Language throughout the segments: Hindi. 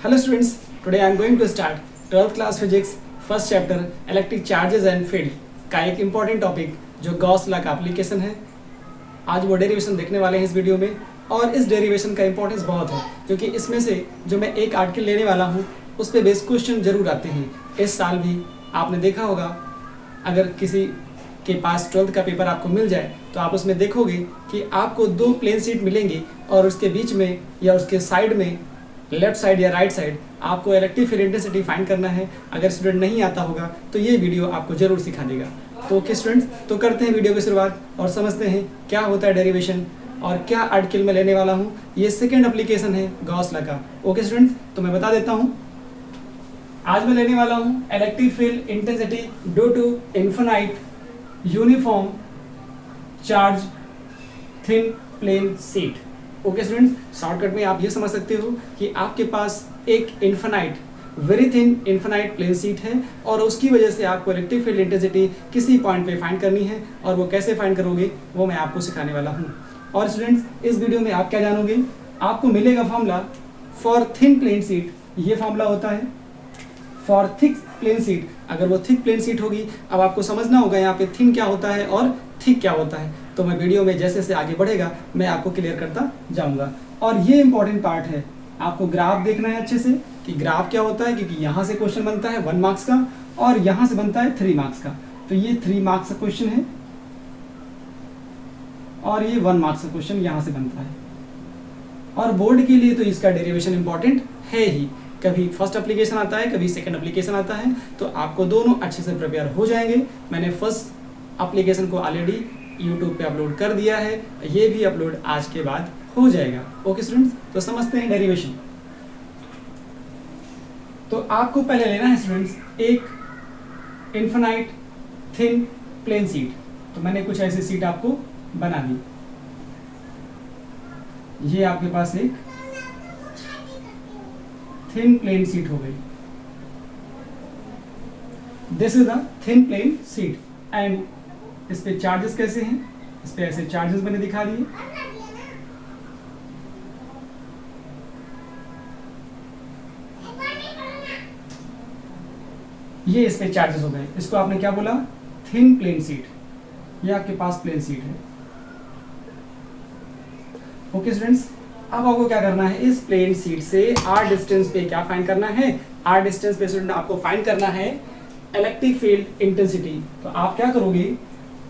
Hello students, today I am going to start 12th class physics first chapter electric charges and field का एक important topic जो गॉस लॉ का एप्लीकेशन है। आज वो डेरिवेशन देखने वाले हैं इस वीडियो में और इस डेरिवेशन का इंपॉर्टेंस बहुत है क्योंकि इसमें से जो मैं एक आर्टिकल लेने वाला हूँ उस पर बेस्ड क्वेश्चन जरूर आते हैं। इस साल भी आपने देखा होगा, अगर किसी के पास 12th का पेपर आपको मिल जाए तो आप उसमें देखोगे कि आपको दो प्लेन शीट मिलेंगी और उसके बीच में या उसके साइड में लेफ्ट साइड या राइट साइड आपको इलेक्ट्रिक फील्ड इंटेंसिटी फाइंड करना है। अगर स्टूडेंट नहीं आता होगा तो ये वीडियो आपको जरूर सिखा देगा। तो ओके स्टूडेंट्स, तो करते हैं वीडियो की शुरुआत और समझते हैं क्या होता है डेरिवेशन और क्या आर्टिकल में लेने वाला हूँ। ये सेकेंड एप्लीकेशन है गॉस लॉ का। ओके स्टूडेंट्स, तो मैं बता देता हूँ, आज मैं लेने वाला हूँ electric field intensity due to infinite uniform charge thin plane sheet. Okay students, shortcut में आप ये समझ सकते हो कि आपके पास एक infinite very thin infinite plane sheet है और उसकी वजह से आपको इलेक्ट्रिक फील्ड इंटेंसिटी किसी पॉइंट पे फाइंड करनी है और वो कैसे फाइंड करोगे वो मैं आपको सिखाने वाला हूँ। और स्टूडेंट्स, इस वीडियो में आप क्या जानोगे, आपको मिलेगा formula for thin plane sheet. ये फॉर्मूला होता है फॉर थिक प्लेन शीट। अगर वो थिक प्लेन शीट होगी, अब आपको समझना होगा यहाँ पे थिन क्या होता है और थिक क्या होता है। तो मैं वीडियो में जैसे जैसे आगे बढ़ेगा मैं आपको क्लियर करता जाऊंगा। और ये इंपॉर्टेंट पार्ट है, आपको ग्राफ देखना है अच्छे से कि ग्राफ क्या होता है, क्योंकि यहाँ से क्वेश्चन बनता है 1 मार्क्स का और यहाँ से बनता है 3 मार्क्स का। तो ये 3 मार्क्स का क्वेश्चन है और ये 1 मार्क्स का क्वेश्चन यहाँ से बनता है। और बोर्ड के लिए तो इसका डेरिवेशन इंपॉर्टेंट है ही, कभी फर्स्ट एप्लीकेशन आता है कभी सेकंड एप्लीकेशन आता है, तो आपको दोनों अच्छे से प्रिपेयर हो जाएंगे। मैंने फर्स्ट एप्लीकेशन को ऑलरेडी यूट्यूब पे अपलोड कर दिया है, ये भी अपलोड आज के बाद हो जाएगा। ओके स्टूडेंट्स, तो समझते हैं डेरिवेशन। तो आपको पहले लेना है स्टूडेंट्स एक इन्फिनाइट थिन प्लेन शीट। तो मैंने कुछ ऐसी शीट आपको बना दी। ये आपके पास एक थिन प्लेन शीट हो गई। This is the thin plane sheet and इस पे चार्जेस कैसे हैं, इस पे ऐसे चार्जेस मैंने दिखा दिए। ये इस पे चार्जेस हो गए, इसको आपने क्या बोला, थिन प्लेन शीट। ये आपके पास प्लेन शीट है। ओके स्टूडेंट्स, अब आपको क्या करना है, इस प्लेन शीट से आर डिस्टेंस पे क्या फाइंड करना है, आर डिस्टेंस पे स्टूडेंट आपको फाइंड करना है इलेक्ट्रिक फील्ड इंटेंसिटी। तो आप क्या करोगे,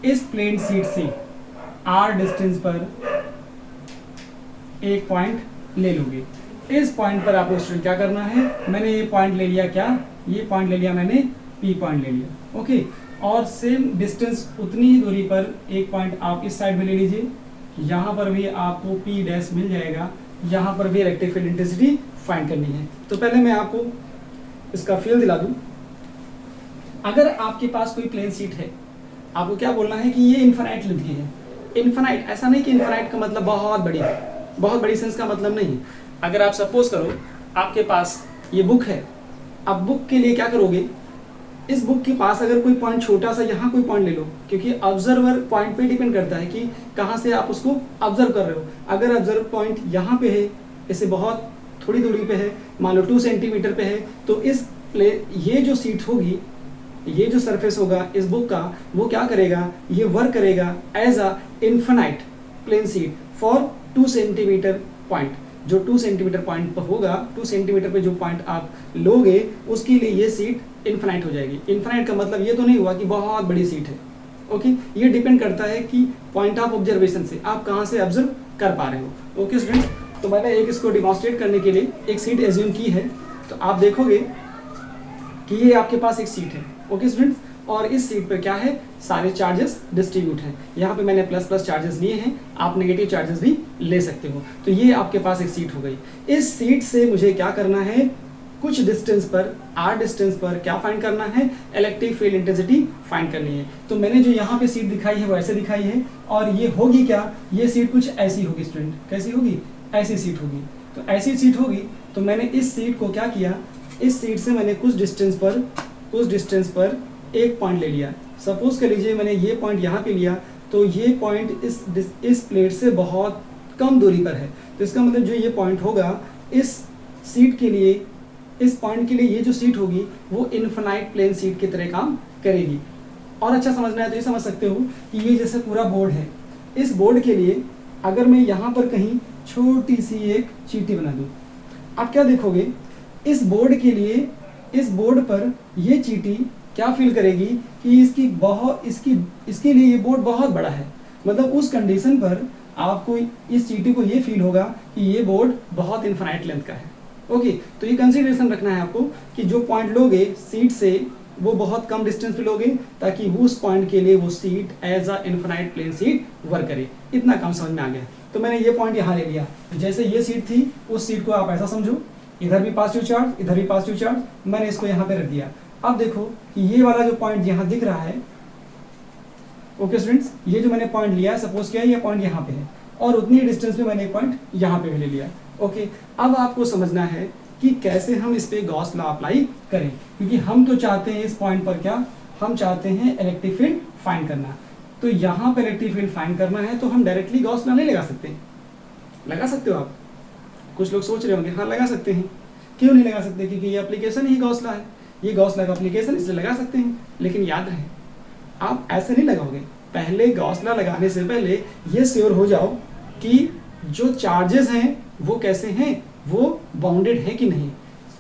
इस प्लेन शीट से आर डिस्टेंस पर एक पॉइंट ले लोगे। इस पॉइंट पर आपको स्टूडेंट क्या करना है, मैंने ये पॉइंट ले लिया, क्या ये पॉइंट ले लिया मैंने, पी पॉइंट ले लिया। ओके, और सेम डिस्टेंस उतनी ही दूरी पर एक पॉइंट आप इस साइड में ले लीजिए, यहाँ पर भी आपको पी डैश मिल जाएगा। यहाँ पर भी इलेक्ट्रिक फील्ड इंटेंसिटी फाइंड करनी है। तो पहले मैं आपको इसका फील दिला दूं। अगर आपके पास कोई प्लेन शीट है, आपको क्या बोलना है कि ये इन्फिनाइट लेंथ की है। इन्फिनाइट ऐसा नहीं कि इन्फिनाइट का मतलब बहुत बड़ी है, बहुत बड़ी सेंस का मतलब नहीं है। अगर आप सपोज करो आपके पास ये बुक है, अब बुक के लिए क्या करोगे, इस बुक के पास अगर कोई पॉइंट छोटा सा यहाँ कोई पॉइंट ले लो, क्योंकि ऑब्जर्वर पॉइंट पे डिपेंड करता है कि कहाँ से आप उसको ऑब्जर्व कर रहे हो। अगर ऑब्जर्व पॉइंट यहाँ पे है, इसे बहुत थोड़ी दूरी पे है, मान लो 2 सेंटीमीटर पे है, तो ये जो सीट होगी, ये जो सरफेस होगा इस बुक का, वो क्या करेगा, ये वर्क करेगा as a infinite plane sheet for 2 centimetre point. जो 2 सेंटीमीटर पॉइंट पर होगा, 2 सेंटीमीटर पे जो पॉइंट आप लोगे उसके लिए ये सीट इन्फिनाइट हो जाएगी। इन्फिनाइट का मतलब ये तो नहीं हुआ कि बहुत बड़ी सीट है। ओके, ये डिपेंड करता है कि पॉइंट ऑफ ऑब्जर्वेशन से आप कहाँ से ऑब्जर्व कर पा रहे हो। ओके स्टूडेंट्स, तो मैंने एक इसको डिमॉन्स्ट्रेट करने के लिए एक सीट एज्यूम की है। तो आप देखोगे कि ये आपके पास एक सीट है। ओके स्टूडेंट्स, और इस सीट पर क्या है, सारे चार्जेस डिस्ट्रीब्यूट हैं। यहाँ पे मैंने प्लस प्लस चार्जेस लिए हैं, आप नेगेटिव चार्जेस भी ले सकते हो। तो ये आपके पास एक सीट हो गई। इस सीट से मुझे क्या करना है, कुछ डिस्टेंस पर, आर डिस्टेंस पर क्या फाइंड करना है, इलेक्ट्रिक फील्ड इंटेंसिटी फाइंड करनी है। तो मैंने जो यहाँ पे सीट दिखाई है वो ऐसे दिखाई है, और ये होगी क्या, ये सीट कुछ ऐसी होगी स्टूडेंट। कैसी होगी, ऐसी सीट होगी। तो ऐसी सीट होगी, तो मैंने इस सीट को क्या किया, इस सीट से मैंने कुछ डिस्टेंस पर एक पॉइंट ले लिया। सपोज कर लीजिए मैंने ये पॉइंट यहाँ पे लिया, तो ये पॉइंट इस प्लेट से बहुत कम दूरी पर है। तो इसका मतलब जो ये पॉइंट होगा इस सीट के लिए इस पॉइंट के लिए ये जो सीट होगी वो इनफिनाइट प्लेन सीट की तरह काम करेगी। और अच्छा समझना है तो ये समझ सकते हो कि ये जैसे पूरा बोर्ड है, इस बोर्ड के लिए अगर मैं यहाँ पर कहीं छोटी सी एक चींटी बना दूँ, आप क्या देखोगे, इस बोर्ड के लिए, इस बोर्ड पर ये चींटी क्या फील करेगी कि इसके लिए ये बोर्ड बहुत बड़ा है। मतलब उस कंडीशन पर आपको, इस चींटी को ये फील होगा कि ये बोर्ड बहुत इनफिनाइट लेंथ का है। ओके, तो ये कंसीडरेशन रखना है आपको कि जो पॉइंट लोगे सीट से वो बहुत कम डिस्टेंस पे लोगे, ताकि उस पॉइंट के लिए वो sheet as a infinite plane sheet work करे। इतना काम समझ में आ गया। तो मैंने ये पॉइंट यहाँ ले लिया। जैसे ये सीट थी, उस सीट को आप ऐसा समझो, इधर भी पॉजिटिव चार्ज, इधर भी पॉजिटिव चार्ज, मैंने इसको यहाँ पे रख दिया। अब देखो कि ये वाला जो पॉइंट यहाँ दिख रहा है, ओके स्टूडेंट्स, ये जो मैंने पॉइंट लिया है, सपोज किया ये पॉइंट यहाँ पे है और उतनी डिस्टेंस पे मैंने एक पॉइंट यहाँ पे भी ले लिया। ओके, अब आपको समझना है कि कैसे हम इस पे गॉस लॉ अप्लाई करें, क्योंकि हम तो चाहते हैं इस पॉइंट पर क्या, हम चाहते हैं इलेक्ट्रिक फील्ड फाइंड करना। तो यहाँ पर इलेक्ट्रिक फील्ड फाइंड करना है तो हम डायरेक्टली गॉस लॉ नहीं लगा सकते। लगा सकते हो आप? कुछ लोग सोच रहे होंगे हाँ लगा सकते हैं। क्यों नहीं लगा सकते? क्योंकि ये एप्लीकेशन ही गॉस लॉ है, ये गॉस लॉ का एप्लीकेशन, इसलिए लगा सकते हैं। लेकिन याद रहे, आप ऐसे नहीं लगाओगे। पहले गॉस लॉ लगाने से पहले ये श्योर हो जाओ कि जो चार्जेस हैं वो कैसे हैं, वो बाउंडेड है कि नहीं,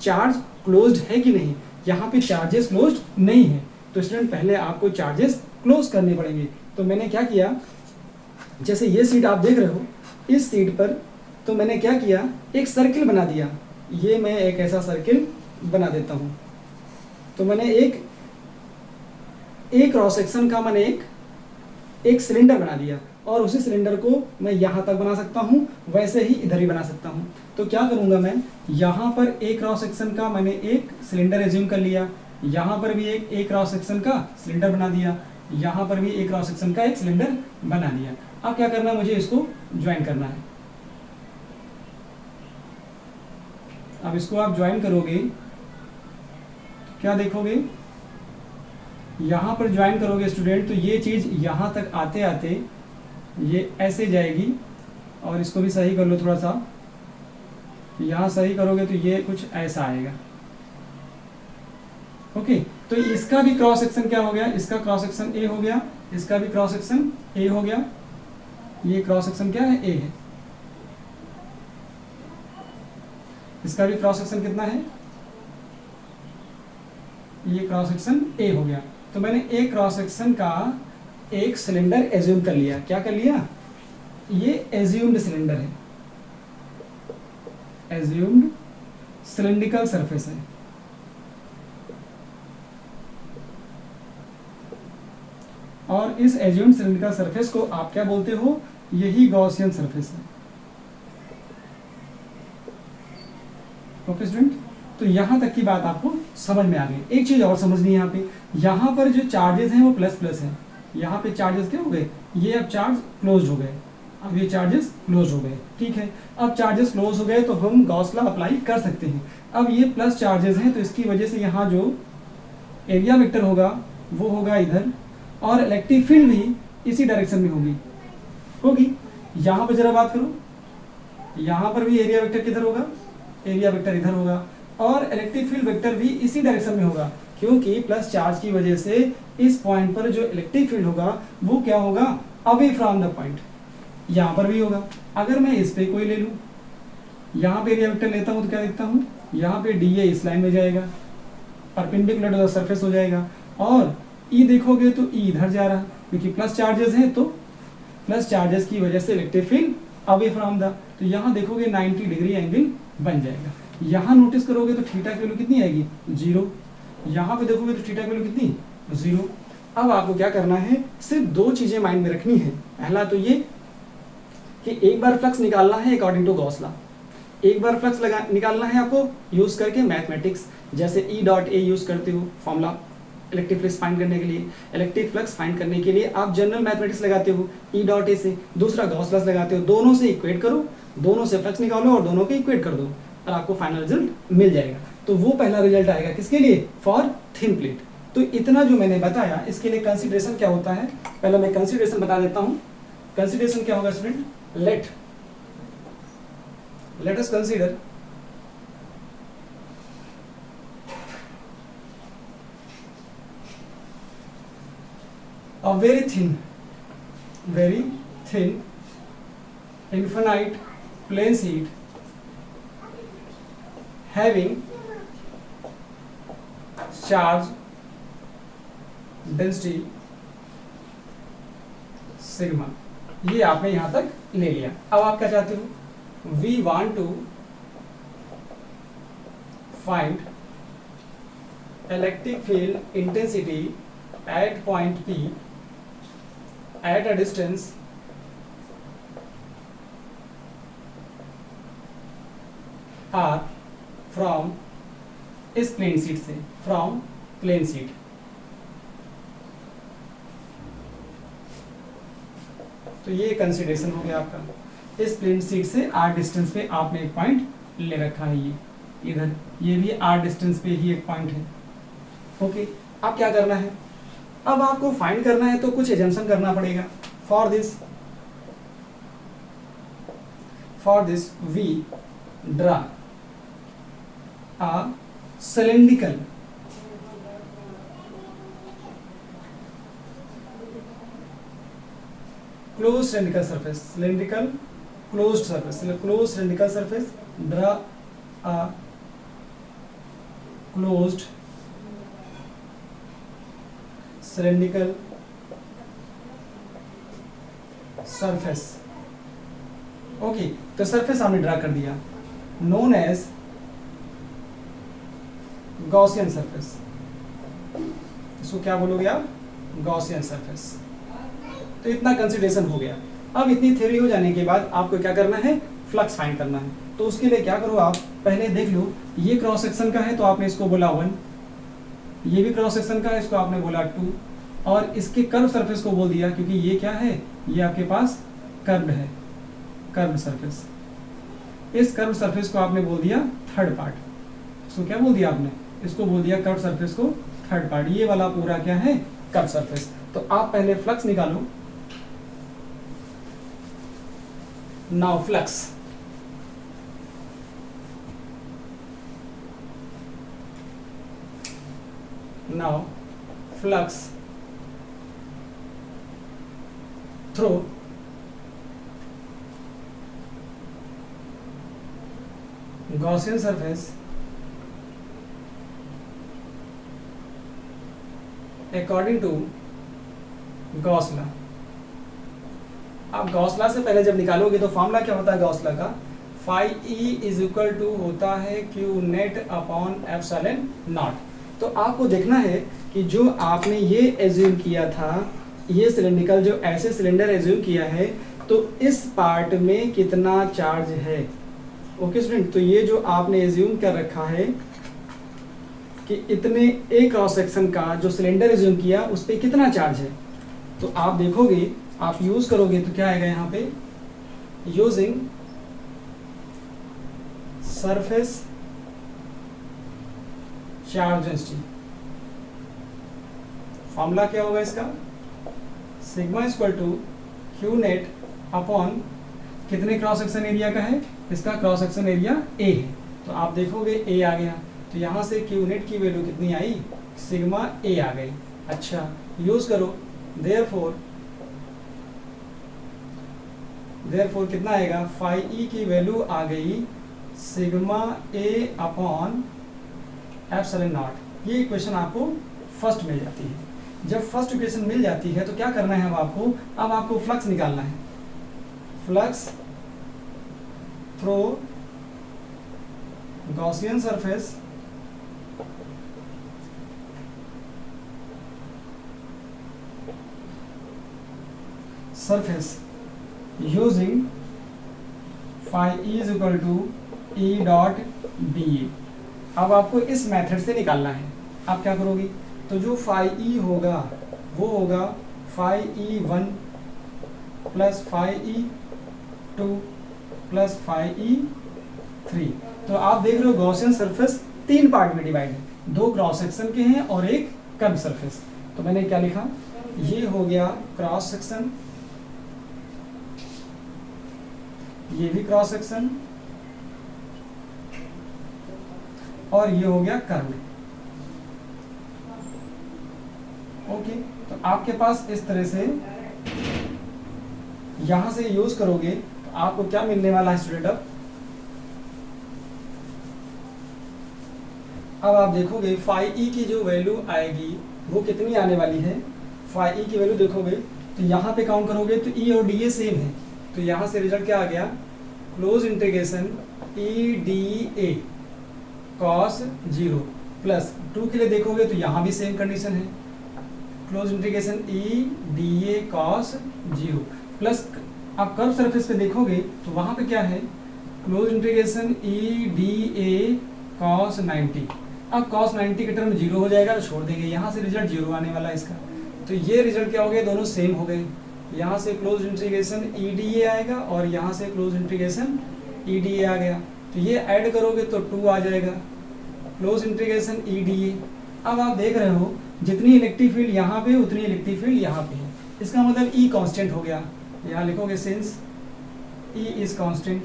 चार्ज क्लोज्ड है कि नहीं। यहाँ पे चार्जेस क्लोज्ड नहीं है, तो स्टूडेंट पहले आपको चार्जेस क्लोज करने पड़ेंगे। तो मैंने क्या किया, जैसे ये सीट आप देख रहे हो, इस सीट पर तो मैंने क्या किया, एक सर्किल बना दिया। ये मैं एक ऐसा सर्किल बना देता हूँ। तो मैंने एक क्रॉस सेक्शन का मैंने एक सिलेंडर बना दिया और उसी सिलेंडर को मैं यहाँ तक बना सकता हूँ, वैसे ही इधर भी बना सकता हूँ। तो क्या करूँगा मैं, यहाँ पर एक क्रॉस सेक्शन का मैंने एक सिलेंडर एज्यूम कर लिया, यहाँ पर भी एक क्रॉस सेक्शन का सिलेंडर बना दिया, यहाँ पर भी एक क्रॉस सेक्शन का एक सिलेंडर बना दिया। अब क्या करना है, मुझे इसको ज्वाइन करना है। अब इसको आप ज्वाइन करोगे, क्या देखोगे, यहाँ पर ज्वाइन करोगे स्टूडेंट, तो ये चीज़ यहाँ तक आते आते ये ऐसे जाएगी। और इसको भी सही कर लो थोड़ा सा, यहाँ सही करोगे तो ये कुछ ऐसा आएगा। ओके, तो इसका भी क्रॉस सेक्शन क्या हो गया, इसका क्रॉस सेक्शन ए हो गया, इसका भी क्रॉस सेक्शन ए हो गया। ये क्रॉस सेक्शन क्या है, ए है। इसका भी क्रॉस सेक्शन कितना है, ये क्रॉस सेक्शन ए हो गया। तो मैंने एक क्रॉस सेक्शन का एक सिलेंडर एज्यूम कर लिया। क्या कर लिया, ये एज्यूम्ड सिलेंडर है, एज्यूम्ड सिलेंड्रिकल सरफेस है। और इस एज्यूम्ड सिलेंड्रिकल सरफेस को आप क्या बोलते हो, यही गॉसियन सरफेस है। ओके स्टूडेंट, तो यहां तक की बात आपको समझ में आ गई। एक चीज और समझनी है, यहाँ पे, यहाँ पर जो चार्जेस हैं वो प्लस प्लस है। यहाँ पे चार्जेस क्या हो गए, ये अब चार्ज क्लोज हो गए, अब ये चार्जेस क्लोज हो गए। ठीक है, अब चार्जेस क्लोज हो गए तो हम गॉस लॉ अप्लाई कर सकते हैं। अब ये प्लस चार्जेस हैं तो इसकी वजह से यहाँ जो एरिया वेक्टर होगा वो होगा इधर, और इलेक्ट्रिक फील्ड भी इसी डायरेक्शन में होगी। यहाँ पर जरा बात करो, यहाँ पर भी एरिया वेक्टर किधर होगा, एरिया वेक्टर इधर होगा, और इलेक्ट्रिक फील्ड वेक्टर भी इसी डायरेक्शन में होगा, क्योंकि प्लस चार्ज की वजह से इस पॉइंट पर जो इलेक्ट्रिक फील्ड होगा वो क्या होगा, अवे फ्रॉम द पॉइंट। यहाँ पर भी होगा। अगर मैं इस पे कोई ले लूँ, यहाँ पे एरिया वेक्टर लेता हूँ तो क्या देखता हूँ, यहाँ पे डी ए इस लाइन में जाएगा, परपेंडिकुलर टू द सरफेस हो जाएगा, और ई देखोगे तो ई इधर जा रहा, क्योंकि प्लस चार्जेस हैं तो प्लस चार्जेस की वजह से electric field away from the, तो यहाँ देखोगे 90 डिग्री एंगल बन जाएगा। यहाँ नोटिस करोगे तो थीटा की वैल्यू कितनी आएगी, 0। यहाँ पे देखोगे तो थीटा की वैल्यू कितनी, 0। अब आपको क्या करना है, सिर्फ दो चीजें माइंड में रखनी है। पहला तो ये कि एक बार फ्लक्स निकालना है अकॉर्डिंग टू गॉस लॉ, एक बार फ्लक्स निकालना है आपको यूज करके मैथमेटिक्स, जैसे ई डॉट ए यूज करते हो फॉर्मूला इलेक्ट्रिक फ्लक्स फाइंड करने के लिए। इलेक्ट्रिक फ्लक्स फाइंड करने के लिए आप जनरल मैथमेटिक्स लगाते हो ई डॉट ए से, दूसरा गॉस लॉ लगाते हो, दोनों से इक्वेट करो, दोनों से फ्लक्स निकालो और दोनों को इक्वेट कर दो और आपको फाइनल रिजल्ट मिल जाएगा। तो वो पहला रिजल्ट आएगा किसके लिए, फॉर थिन प्लेट। तो इतना जो मैंने बताया इसके लिए कंसीडरेशन क्या होता है, पहले मैं कंसीडरेशन बता देता हूँ। कंसीडरेशन क्या होगा student, let us consider a very thin infinite plane sheet having charge density sigma. ये आपने यहां तक ले लिया। अब आप क्या चाहते हो? We want to find electric field intensity at point P at a distance R from इस प्लेन शीट से, फ्रॉम प्लेन शीट। तो ये कंसीडरेशन हो गया आपका। इस प्लेन शीट से R डिस्टेंस पे आपने एक पॉइंट ले रखा है, ये इधर, ये भी R डिस्टेंस पे ही एक पॉइंट है। ओके, अब क्या करना है? अब आपको फाइंड करना है तो कुछ एजम्पशन करना पड़ेगा। For this we draw a cylindrical closed cylindrical surface, closed cylindrical surface, draw a closed cylindrical surface। Okay, तो सरफेस हमने ड्रा कर दिया, नोन एज गॉसियन सरफेस। इसको क्या बोलोगे आप? Gaussian surface. तो इतना कंसीडरेशन हो गया। अब इतनी थ्योरी हो जाने के बाद आपको क्या करना है? फ्लक्स फाइंड करना है। तो उसके लिए क्या करो, आप पहले देख लो, ये क्रॉस सेक्शन का है तो आपने इसको बोला 1, ये भी क्रॉस सेक्शन का है, इसको आपने बोला 2, और इसके कर्व सरफेस को बोल दिया, क्योंकि ये क्या है? ये आपके पास कर्व है, कर्व सरफेस। इस कर्व सरफेस को आपने बोल दिया थर्ड पार्ट। इसको क्या बोल दिया आपने? इसको बोल दिया कर्व सरफेस को थर्ड पार्ट। ये वाला पूरा क्या है? Curve surface. तो आप पहले फ्लक्स निकालो। Now flux, through Gaussian surface according to Gauss law. आप गॉस लॉ से पहले जब निकालोगे तो फॉर्मूला क्या होता है गॉस लॉ का? Phi E is equal to होता है Q net upon epsilon naught. तो आपको देखना है कि जो आपने ये एज्यूम किया था, ये सिलेंड्रिकल जो ऐसे सिलेंडर एज्यूम किया है, तो इस पार्ट में कितना चार्ज है। ओके स्टूडेंट, तो ये जो आपने एज्यूम कर रखा है कि इतने ए क्रॉस सेक्शन का जो सिलेंडर एज्यूम किया उस पर कितना चार्ज है, तो आप देखोगे, आप यूज करोगे तो क्या आएगा यहाँ पे? Using surface charge density. Formula क्या होगा इसका? Sigma equal to Q net upon कितने क्रॉस सेक्शन एरिया का है? इसका क्रॉस सेक्शन एरिया ए है, तो आप देखोगे ए आ गया, तो यहाँ से क्यू नेट की वैल्यू कितनी आई? सिग्मा ए आ गई। अच्छा, यूज करो, देयरफॉर कितना आएगा? फाई ई की वैल्यू आ गई sigma A upon epsilon not. ये इक्वेशन आपको फर्स्ट मिल जाती है। जब फर्स्ट इक्वेशन मिल जाती है तो क्या करना है अब आपको फ्लक्स निकालना है। Flux through Gaussian surface using phi e is equal to E dot dA। अब आपको इस मेथड से निकालना है। आप क्या करोगे? तो जो phi e होगा वो होगा phi e1 plus phi e2 plus phi e3। तो आप देख रहे हो गॉसियन सरफेस 3 पार्ट में डिवाइड है, 2 क्रॉस सेक्शन के हैं और एक कर्व सरफेस। तो मैंने क्या लिखा? ये हो गया क्रॉस सेक्शन, ये भी क्रॉस सेक्शन, और ये हो गया कर्व। ओके, तो आपके पास इस तरह से यहां से यूज करोगे तो आपको क्या मिलने वाला है स्टूडेंट? अब आप देखोगे फाई ई की जो वैल्यू आएगी वो कितनी आने वाली है। फाई ई की वैल्यू देखोगे तो यहाँ पे काउंट करोगे तो ई और डी ए सेम है, तो यहाँ से रिजल्ट क्या आ गया? क्लोज इंटीग्रेशन ई डी ए कॉस 0 प्लस 2 के लिए देखोगे तो यहाँ भी सेम कंडीशन है, क्लोज इंटीग्रेशन ई डी ए कॉस 0 प्लस आप कर्व सरफेस पे देखोगे तो वहाँ पे क्या है? क्लोज इंटीग्रेशन ई डी ए कॉस 90। अब कॉस 90 के टर्म 0 हो जाएगा तो छोड़ देंगे, यहाँ से रिजल्ट 0 आने वाला है इसका, तो ये रिजल्ट क्या हो गया? दोनों सेम हो गए। यहाँ से close integration E D A आएगा और यहाँ से close integration E D A आ गया, तो ये ऐड करोगे तो 2 आ जाएगा, close integration E D A. अब आप देख रहे हो जितनी इलेक्ट्रिक फील्ड यहाँ पे उतनी इलेक्ट्रिक फील्ड यहाँ पे है, इसका मतलब ई कांस्टेंट हो गया। यहाँ लिखोगे since E is constant,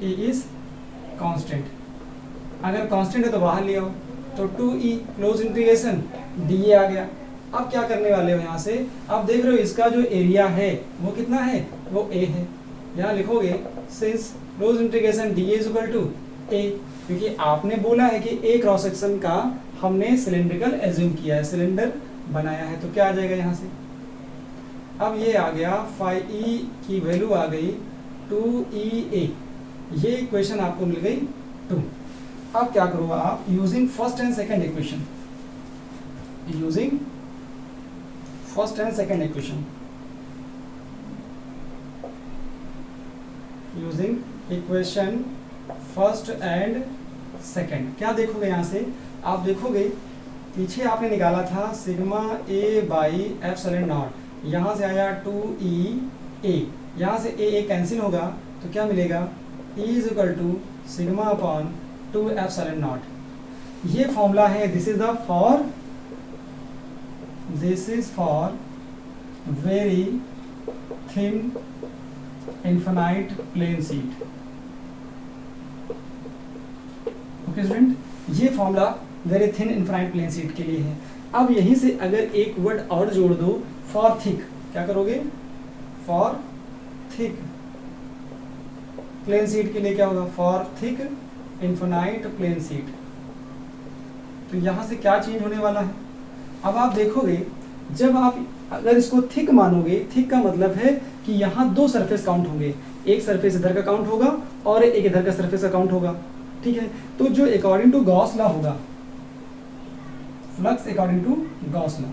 E is constant, अगर कांस्टेंट है तो बाहर ले आओ, तो 2e क्लोज इंटीग्रेशन डी आ गया। अब क्या करने वाले हो यहाँ से? आप देख रहे हो इसका जो एरिया है वो कितना है? वो a है। यहाँ लिखोगे since close integration D is equal to a, क्योंकि आपने बोला है कि a क्रॉस सेक्शन का हमने सिलेंड्रिकल एज्यूम किया है, सिलेंडर बनाया है, तो क्या आ जाएगा यहाँ से? अब ये आ गया फाई ई की वैल्यू आ गई 2e a, ये इक्वेशन आपको मिल गई 2। अब क्या करो आप? Using first and second equation, using first and second equation, using equation first and second, क्या देखोगे यहाँ से? आप देखोगे पीछे आपने निकाला था sigma A by epsilon not, यहाँ से आया 2e a, यहाँ से a कैंसिल होगा तो क्या मिलेगा? E is equal to sigma upon 2 epsilon not. ये फॉर्मूला है, this is for very thin infinite plane sheet. Okay student, ये formula very thin infinite plane sheet के लिए है। अब यहीं से अगर एक वर्ड और जोड़ दो, फॉर थिक, क्या करोगे? फॉर थिक प्लेन शीट के लिए क्या होगा? For thick infinite plane sheet. तो यहाँ से क्या चेंज होने वाला है? अब आप देखोगे जब आप अगर इसको थिक मानोगे, थिक का मतलब है कि यहाँ 2 सरफेस काउंट होंगे, एक सरफेस इधर का काउंट होगा और एक इधर का सरफेस का काउंट होगा, ठीक है? तो जो अकॉर्डिंग टू गॉस लॉ होगा, flux according to Gauss law,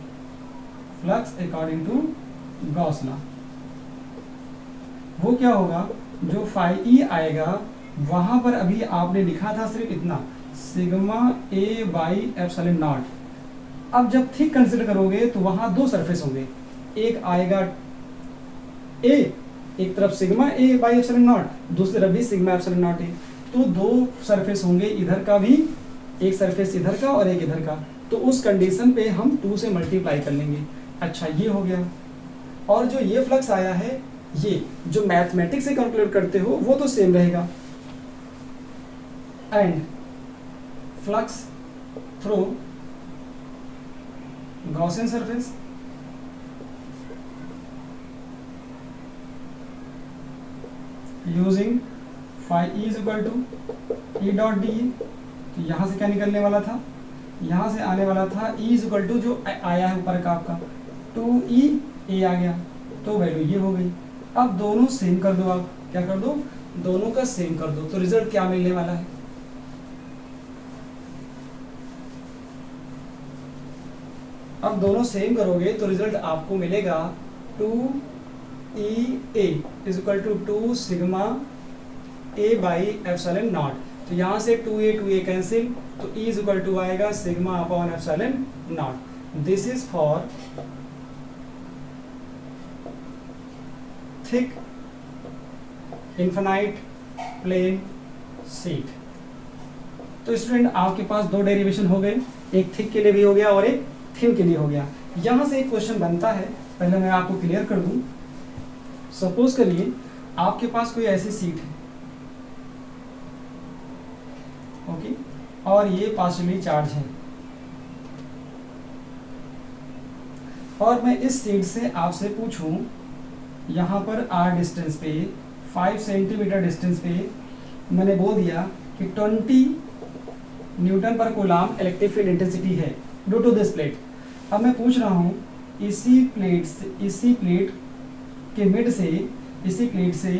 flux according to Gauss law, वो क्या होगा? जो फाई ई आएगा वहां पर अभी आपने लिखा था सिर्फ इतना, sigma A by epsilon not. अब जब थिक कंसिडर करोगे तो वहां 2 सरफेस होंगे, एक आएगा ए, एक तरफ sigma A by epsilon not, दूसरी तरफ भी सिग्मा एप्सिलॉन नॉट है, तो 2 सरफेस होंगे, इधर का भी एक सरफेस इधर का और एक इधर का, तो उस कंडीशन पे हम 2 से मल्टीप्लाई कर लेंगे। अच्छा, ये हो गया। और जो ये फ्लक्स आया है, ये जो मैथमेटिक्स से कैलकुलेट करते हो वो तो सेम रहेगा, and flux through Gaussian surface using phi E is equal to E dot D A. तो यहाँ से क्या निकलने वाला था? यहाँ से आने वाला था ई इज इक्वल टू जो आया है ऊपर का आपका 2e a आ गया, तो वैल्यू ये हो गई। अब दोनों सेम कर दो, आप क्या कर दो? दोनों का सेम कर दो, तो रिजल्ट क्या मिलने वाला है? अब दोनों सेम करोगे तो रिजल्ट आपको मिलेगा 2e a is equal to 2 sigma a by epsilon naught. तो यहाँ से 2a कैंसिल, तो e इज इक्वल टू आएगा sigma upon epsilon naught. This is for thick infinite plane sheet. तो स्टूडेंट आपके पास 2 डेरिवेशन हो गए, एक थिक के लिए भी हो गया और एक थिन के लिए हो गया। यहां से एक क्वेश्चन बनता है, पहले मैं आपको क्लियर कर दूं। सपोज करिए आपके पास कोई ऐसी सीट है, ओके, और ये पार्शियली चार्ज है, और मैं इस शीट से आपसे पूछूं, यहाँ पर r डिस्टेंस पे 5 सेंटीमीटर डिस्टेंस पे मैंने बोल दिया कि 20 न्यूटन पर कूलाम इलेक्ट्रिक फील्ड इंटेंसिटी है ड्यू टू दिस प्लेट। अब मैं पूछ रहा हूँ इसी प्लेट के मिड से, इसी प्लेट से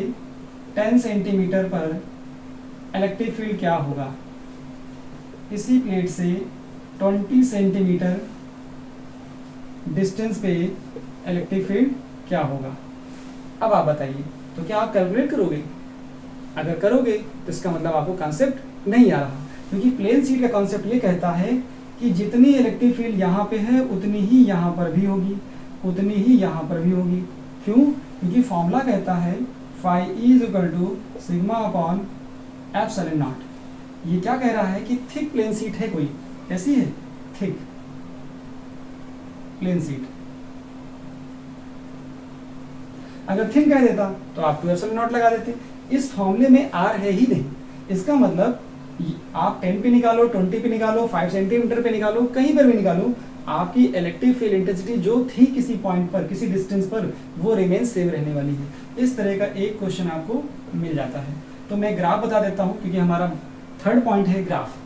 10 सेंटीमीटर पर इलेक्ट्रिक फील्ड क्या होगा। इसी प्लेट से 20 सेंटीमीटर डिस्टेंस पे इलेक्ट्रिक फील्ड क्या होगा। अब आप बताइए, तो क्या आप कैलकुलेट करोगे? अगर करोगे तो इसका मतलब आपको कॉन्सेप्ट नहीं आ रहा, क्योंकि प्लेन शीट का कॉन्सेप्ट ये कहता है कि जितनी इलेक्ट्रिक फील्ड यहाँ पे है उतनी ही यहाँ पर भी होगी, उतनी ही यहाँ पर भी होगी। क्यों? क्योंकि फॉर्मूला कहता है phi E = sigma upon epsilon not. ये क्या कह रहा है कि थिक प्लेन शीट है, कोई ऐसी है थिक प्लेन शीट। अगर थिन कह देता तो आप 2 एप्सिलॉन नॉट लगा देते। इस फॉर्मूले में r है ही नहीं, इसका मतलब आप 10 पे निकालो, 20 पे निकालो, 5 सेंटीमीटर पे निकालो, कहीं पर भी निकालो, आपकी इलेक्ट्रिक फील्ड इंटेंसिटी जो थी किसी पॉइंट पर, किसी डिस्टेंस पर, वो रिमेन सेम रहने वाली है। इस तरह का एक क्वेश्चन आपको मिल जाता है। तो मैं ग्राफ बता देता हूं, क्योंकि हमारा थर्ड पॉइंट है ग्राफ।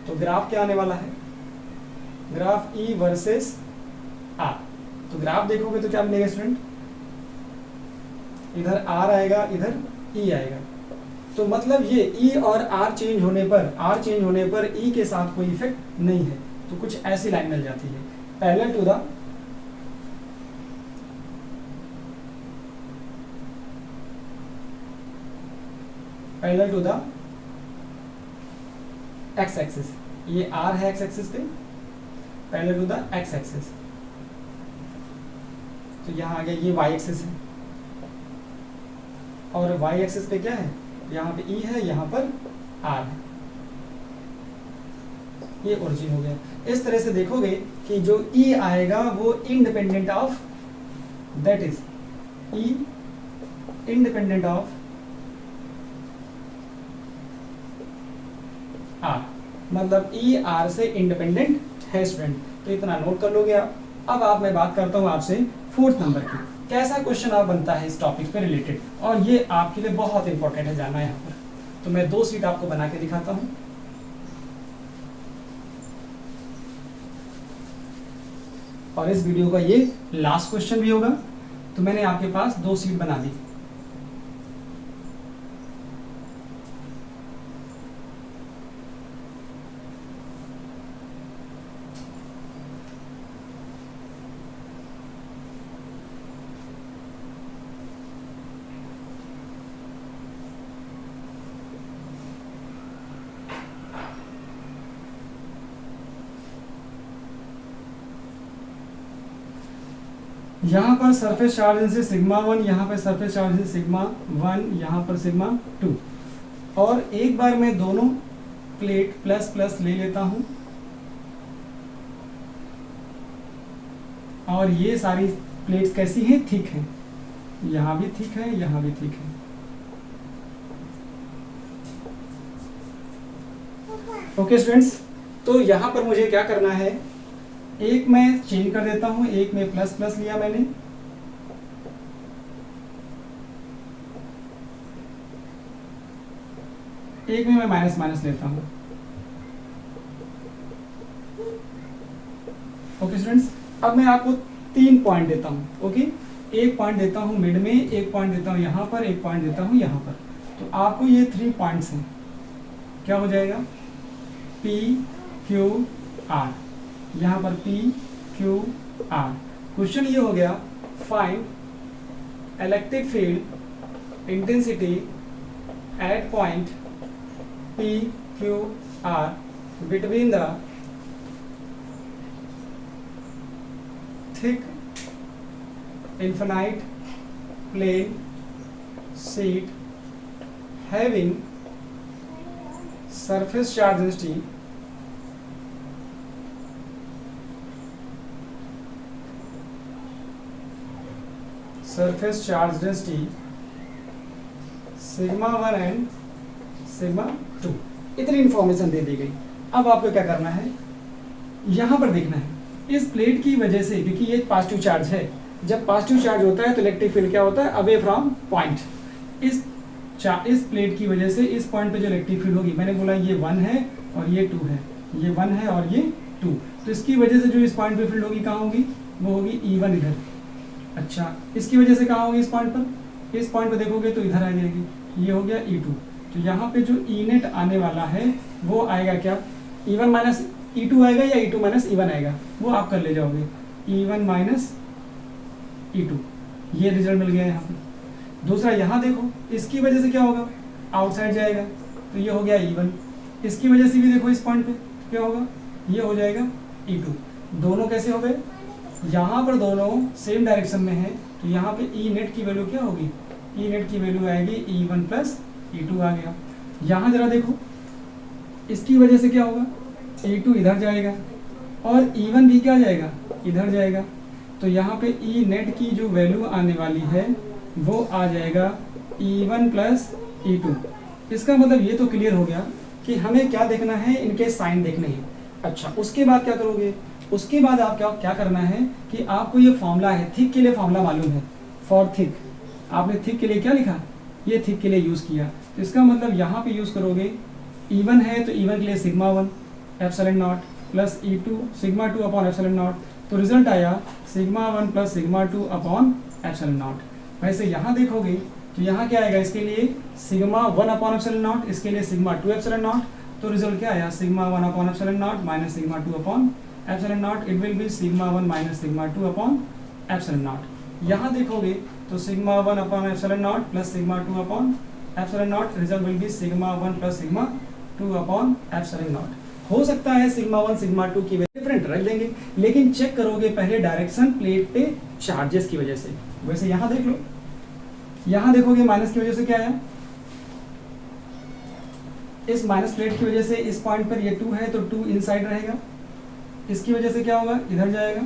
तो ग्राफ क्या आने वाला है? Graph E versus R। तो ग्राफ देखोगे तो क्या मिलेगा स्टूडेंट? इधर R आएगा, इधर E आएगा। तो मतलब ये E और R चेंज होने पर E के साथ कोई इफेक्ट नहीं है। तो कुछ ऐसी लाइन मिल जाती है, parallel to the X axis. ये R है एक्स एक्सिस पे, parallel to the X axis. तो यहाँ आ गया, ये वाई एक्सिस है, और वाई एक्सिस पे क्या है? यहाँ पे E है, यहाँ पर R है। ये ओरिजिन हो गया। इस तरह से देखोगे कि जो E आएगा वो independent of, that is E independent of R, मतलब E R से इंडिपेंडेंट है स्टूडेंट। तो इतना नोट कर लोगे आप। अब मैं बात करता हूँ आपसे 4th नंबर की। कैसा क्वेश्चन आप बनता है इस टॉपिक पे रिलेटेड, और ये आपके लिए बहुत इंपॉर्टेंट है जानना यहाँ पर। तो मैं 2 शीट आपको बना के दिखाता हूँ। और इस वीडियो का ये लास्ट क्वेश्चन भी होगा। तो मैंने आपके पास 2 शीट बना दी। यहाँ पर सरफेस चार्ज से सिग्मा 1, यहाँ पर सरफेस चार्ज से सिग्मा 1, यहाँ पर सिग्मा 2। और एक बार मैं दोनों प्लेट प्लस प्लस ले लेता हूँ, और ये सारी प्लेट्स कैसी हैं? थिक हैं। यहाँ भी थिक है, यहाँ भी थिक है। ओके स्टूडेंट्स, तो यहाँ पर मुझे क्या करना है? एक मैं चेंज कर देता हूं, एक में प्लस प्लस लिया मैंने, एक में मैं माइनस माइनस लेता हूं। ओके स्टूडेंट्स, अब मैं आपको 3 पॉइंट देता हूं। ओके, एक पॉइंट देता हूं मिड में, एक पॉइंट देता हूं यहां पर, एक पॉइंट देता हूं यहां पर। तो आपको ये 3 पॉइंट्स हैं, क्या हो जाएगा? P Q R। यहाँ पर P Q R। क्वेश्चन ये हो गया, find electric field intensity at point P Q R between the thick infinite plane sheet having surface charge density sigma 1 and sigma 2। इतनी इंफॉर्मेशन दे दी गई। अब आपको क्या करना है? यहाँ पर देखना है इस प्लेट की वजह से, क्योंकि ये पॉजिटिव चार्ज है, जब पॉजिटिव चार्ज होता है तो इलेक्ट्रिक फील्ड क्या होता है, अवे फ्रॉम पॉइंट। इस प्लेट की वजह से इस पॉइंट पे जो इलेक्ट्रिक फील्ड होगी, मैंने बोला ये 1 है और ये 2 है, ये 1 है और ये 2, तो इसकी वजह से जो इस पॉइंट पे फील्ड होगी कहाँ होगी, वो होगी E1 इधर। अच्छा, इसकी वजह से कहाँ होगी, इस पॉइंट पर, इस पॉइंट पर देखोगे तो इधर आ जाएगी, ये हो गया E2। तो यहाँ पे जो E नेट आने वाला है वो आएगा क्या, E1 माइनस E2 आएगा या E2 माइनस E1 आएगा, वो आप कर ले जाओगे, E1 माइनस E2, ये रिजल्ट मिल गया यहाँ पे। दूसरा यहाँ देखो, इसकी वजह से क्या होगा, आउटसाइड जाएगा, तो ये हो गया E1। इसकी वजह से भी देखो इस पॉइंट पे क्या होगा, ये हो जाएगा E2। दोनों कैसे हो गए, यहाँ पर दोनों सेम डायरेक्शन में है, तो यहाँ पे E नेट की वैल्यू क्या होगी, E नेट की वैल्यू आएगी E1 प्लस E2 आ गया। यहाँ जरा देखो, इसकी वजह से क्या होगा, E2 इधर जाएगा और E1 भी क्या जाएगा, इधर जाएगा, तो यहाँ पे E नेट की जो वैल्यू आने वाली है वो आ जाएगा E1 प्लस E2। इसका मतलब ये तो क्लियर हो गया कि हमें क्या देखना है, इनके साइन देखने हैं। अच्छा, उसके बाद क्या करोगे, उसके बाद आप क्या करना है कि आपको ये फॉर्मूला है, थिक के लिए फॉर्मूला मालूम है, फॉर थिक, आपने थिक के लिए क्या लिखा, ये थिक के लिए यूज़ किया, तो इसका मतलब यहाँ पे यूज़ करोगे, E1 है तो E1 के लिए sigma 1 epsilon not plus E2 sigma 2 upon epsilon naught, तो रिजल्ट आया sigma 1 plus sigma 2 upon epsilon not. वैसे यहाँ देखोगे तो यहाँ क्या आएगा, इसके लिए सिग्मा 1 अपॉन एप्सिलॉन नॉट, इसके लिए सिग्मा 2 एप्सिलॉन नॉट, तो रिजल्ट क्या आया, sigma 1 upon epsilon not minus sigma 2 upon epsilon not, it will be sigma 1 minus sigma 2 upon epsilon not. यहाँ देखोगे तो sigma 1 upon epsilon not plus sigma 2 upon epsilon not, result will be sigma 1 plus sigma 2 upon epsilon not. हो सकता है सिग्मा 1 सिग्मा 2 की वैल्यू डिफरेंट रख देंगे, लेकिन चेक करोगे पहले डायरेक्शन प्लेट पे चार्जेस की वजह से। वैसे यहाँ देख लो, यहाँ देखोगे माइनस की वजह से क्या आया, इस माइनस प्लेट की वजह से इस पॉइंट पर ये 2 है तो 2 इनसाइड रहेगा, इसकी वजह से क्या होगा, इधर जाएगा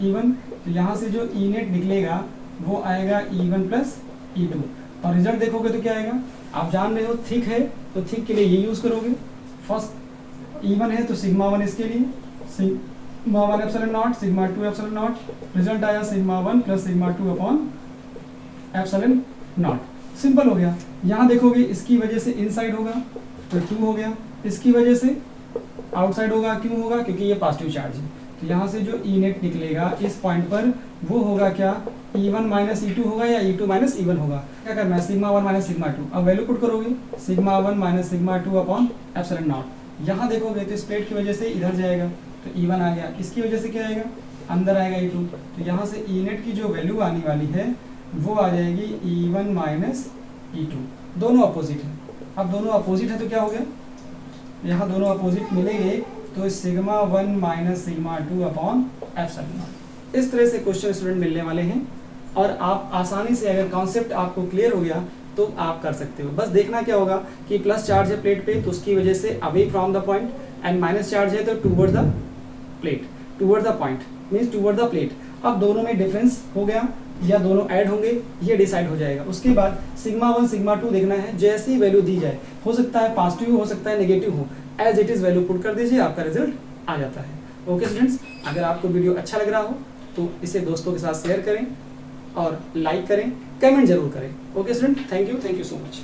E1, तो यहाँ से जो E नेट निकलेगा वो आएगा E1 प्लस E2, और रिजल्ट देखोगे तो क्या आएगा, आप जान रहे हो थिक है तो थिक के लिए ये यूज़ करोगे, फर्स्ट E1 है तो सिग्मा 1 इसके लिए sigma 1 epsilon not sigma 2 epsilon not, result आया sigma 1 plus sigma 2 upon epsilon not. Simple हो गया। यहाँ देखोगे इसकी वजह से इनसाइड होगा तो 2 हो गया, इसकी वजह से आउटसाइड होगा, क्यों होगा, क्योंकि ये पॉजिटिव चार्ज है, तो यहाँ से जो E नेट निकलेगा इस पॉइंट पर वो होगा क्या, E1 माइनस E2 होगा या E2 माइनस E1 होगा। क्या करना है, सिग्मा 1 माइनस सिग्मा 2, अब वैल्यू पुट करोगे sigma 1 minus sigma 2 upon epsilon not. यहाँ देखोगे तो इस प्लेट की वजह से इधर जाएगा तो E1 आ गया, इसकी वजह से क्या आएगा, अंदर आएगा E2, तो यहाँ से E नेट की जो वैल्यू आने वाली है वो आ जाएगी E1 माइनस E2, दोनों अपोजिट है। अब दोनों अपोजिट है तो क्या हो गया, यहाँ दोनों अपोजिट मिलेंगे तो sigma 1 minus sigma 2 upon epsilon not. इस तरह से क्वेश्चन स्टूडेंट मिलने वाले हैं, और आप आसानी से अगर कॉन्सेप्ट आपको क्लियर हो गया तो आप कर सकते हो। बस देखना क्या होगा कि प्लस चार्ज है प्लेट पे तो उसकी वजह से away from the point, and minus charge है तो toward the plate, toward the point means toward the plate. अब दोनों में डिफरेंस हो गया या दोनों ऐड होंगे ये डिसाइड हो जाएगा। उसके बाद सिग्मा 1 सिग्मा 2 देखना है, जैसी वैल्यू दी जाए, हो सकता है पॉजिटिव हो सकता है नेगेटिव हो, as it is value put कर दीजिए, आपका रिजल्ट आ जाता है। ओके स्टूडेंट्स, अगर आपको वीडियो अच्छा लग रहा हो तो इसे दोस्तों के साथ शेयर करें और लाइक करें, कमेंट जरूर करें। Okay student, thank you so much.